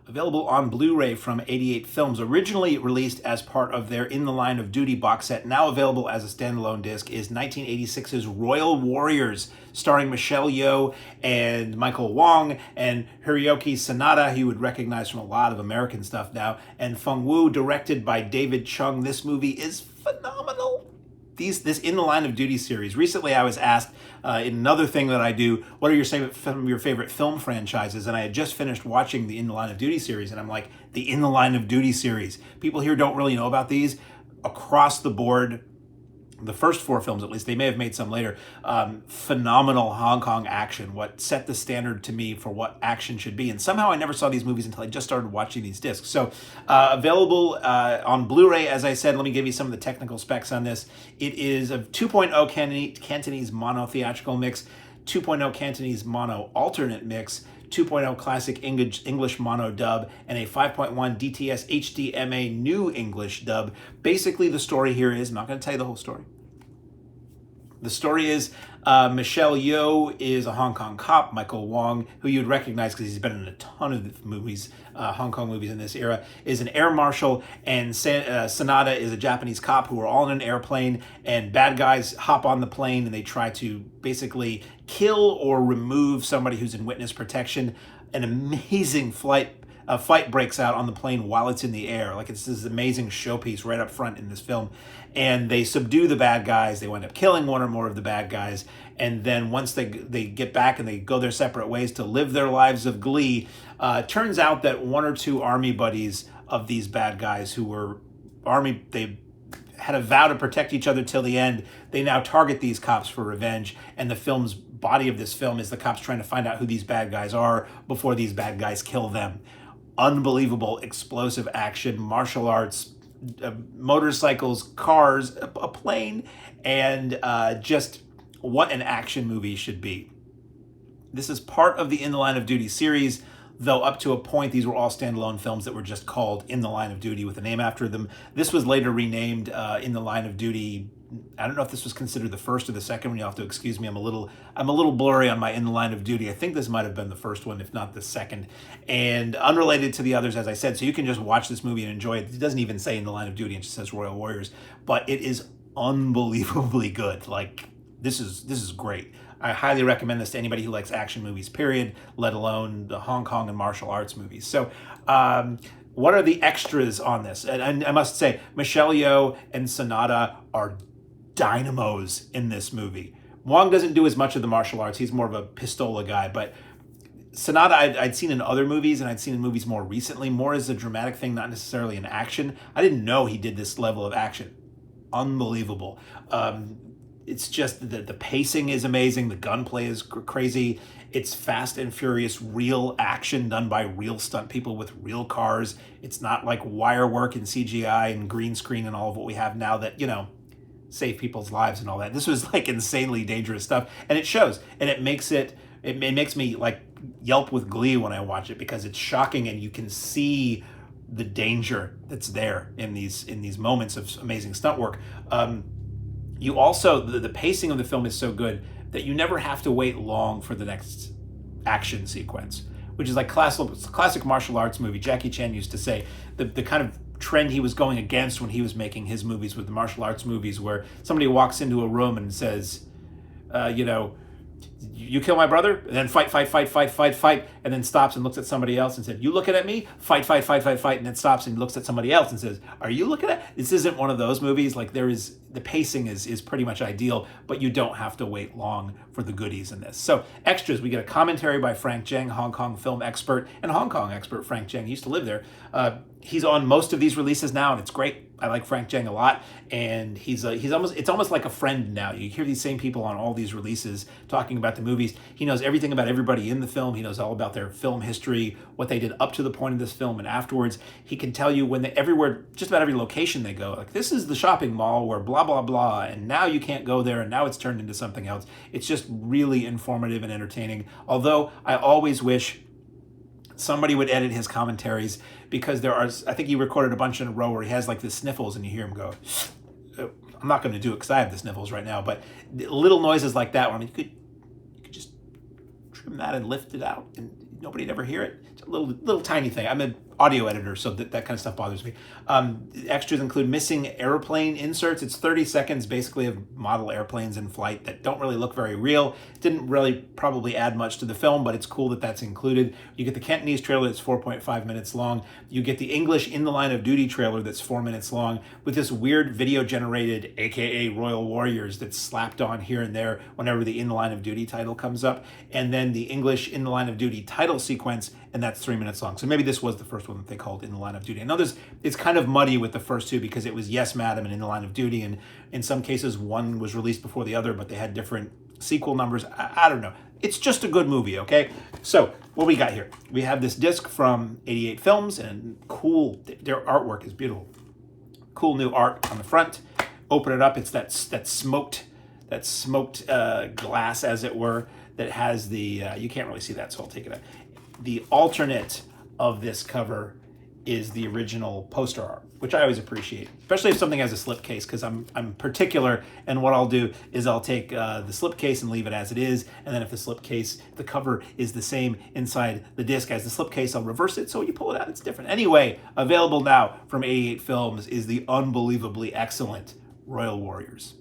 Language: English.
available on Blu-ray from 88 Films. Originally released as part of their In the Line of Duty box set, now available as a standalone disc, is 1986's Royal Warriors, starring Michelle Yeoh and Michael Wong and Hiroyuki Sanada, who you would recognize from a lot of American stuff now, and Feng Wu, directed by David Chung. This movie is phenomenal. This In the Line of Duty series. Recently, I was asked in another thing that I do, what are some of your favorite film franchises? And I had just finished watching the In the Line of Duty series, and I'm like, the In the Line of Duty series. People here don't really know about these. Across the board, the first 4 films at least, they may have made some later, phenomenal Hong Kong action, what set the standard to me for what action should be. And somehow I never saw these movies until I just started watching these discs. So available on Blu-ray, as I said. Let me give you some of the technical specs on this. It is a 2.0 Cantonese mono theatrical mix, 2.0 Cantonese mono alternate mix, 2.0 classic English mono dub, and a 5.1 DTS HDMA new English dub. Basically, the story here is, I'm not going to tell you the whole story. The story is Michelle Yeoh is a Hong Kong cop. Michael Wong, who you'd recognize because he's been in a ton of movies, Hong Kong movies in this era, is an air marshal, and Sanada is a Japanese cop who are all in an airplane, and bad guys hop on the plane and they try to basically kill or remove somebody who's in witness protection. An amazing fight breaks out on the plane while it's in the air. Like, it's this amazing showpiece right up front in this film. And they subdue the bad guys. They wind up killing one or more of the bad guys. And then once they get back and they go their separate ways to live their lives of glee, turns out that 1 or 2 army buddies of these bad guys who were they had a vow to protect each other till the end. They now target these cops for revenge. And the body of this film is the cops trying to find out who these bad guys are before these bad guys kill them. Unbelievable explosive action, martial arts, motorcycles, cars, a plane, and just what an action movie should be. This is part of the In the Line of Duty series, though up to a point these were all standalone films that were just called In the Line of Duty with a name after them. This was later renamed In the Line of Duty. I don't know if this was considered the first or the second one. You'll have to excuse me. I'm a little blurry on my In the Line of Duty. I think this might have been the first one, if not the second. And unrelated to the others, as I said, so you can just watch this movie and enjoy it. It doesn't even say In the Line of Duty, it just says Royal Warriors. But it is unbelievably good. Like, this is great. I highly recommend this to anybody who likes action movies, period, let alone the Hong Kong and martial arts movies. So, what are the extras on this? And I must say, Michelle Yeoh and Sanada are dynamos in this movie. Wong doesn't do as much of the martial arts. He's more of a pistola guy, but Sanada I'd seen in other movies, and I'd seen in movies more recently, more as a dramatic thing, not necessarily an action. I didn't know he did this level of action. Unbelievable. It's just the pacing is amazing. The gunplay is crazy. It's fast and furious, real action done by real stunt people with real cars. It's not like wire work and CGI and green screen and all of what we have now that, save people's lives and all that. This was like insanely dangerous stuff, and it shows, and it makes me like yelp with glee when I watch it, because it's shocking and you can see the danger that's there in these moments of amazing stunt work. You also, the pacing of the film is so good that you never have to wait long for the next action sequence, which is like classic martial arts movie. Jackie Chan used to say the kind of trend he was going against when he was making his movies with the martial arts movies, where somebody walks into a room and says, you kill my brother, and then fight, and then stops and looks at somebody else and said, you looking at me? Fight, and then stops and looks at somebody else and says, are you looking at? This isn't one of those movies. Like, the pacing is pretty much ideal, but you don't have to wait long for the goodies in this. So, extras, we get a commentary by Frank Zheng, Hong Kong film expert and Hong Kong expert Frank Zheng. He used to live there. He's on most of these releases now, and it's great. I like Frank Zheng a lot, and it's almost like a friend now. You hear these same people on all these releases talking about the movies. He knows everything about everybody in the film. He knows all about their film history, what they did up to the point of this film and afterwards. He can tell you everywhere, just about every location they go, like, this is the shopping mall where blah, blah, blah, and now you can't go there, and now it's turned into something else. It's just really informative and entertaining. Although I always wish somebody would edit his commentaries, because I think he recorded a bunch in a row where he has like the sniffles and you hear him go, I'm not going to do it because I have the sniffles right now, but little noises like that, you could just trim that and lift it out, and Nobody'd ever hear it. It's a little tiny thing. I'm an audio editor, so that kind of stuff bothers me. Extras include missing airplane inserts. It's 30 seconds basically of model airplanes in flight that don't really look very real. Didn't really probably add much to the film, but it's cool that that's included. You get the Cantonese trailer that's 4.5 minutes long. You get the English In the Line of Duty trailer that's 4 minutes long with this weird video generated AKA Royal Warriors that's slapped on here and there whenever the In the Line of Duty title comes up. And then the English In the Line of Duty title sequence, and that's 3 minutes long. So maybe this was the first one that they called In the Line of Duty. I know it's kind of muddy with the first two because it was Yes Madam and In the Line of Duty, and in some cases one was released before the other, but they had different sequel numbers. I don't know. It's just a good movie, okay? So what we got here? We have this disc from 88 Films, and cool, their artwork is beautiful. Cool new art on the front. Open it up, it's that smoked glass, as it were, that has the, you can't really see that, so I'll take it out. The alternate of this cover is the original poster art, which I always appreciate, especially if something has a slipcase, because I'm particular, and what I'll do is I'll take the slipcase and leave it as it is, and then if the cover is the same inside the disc as the slipcase, I'll reverse it, so when you pull it out, it's different. Anyway, available now from 88 Films is the unbelievably excellent Royal Warriors.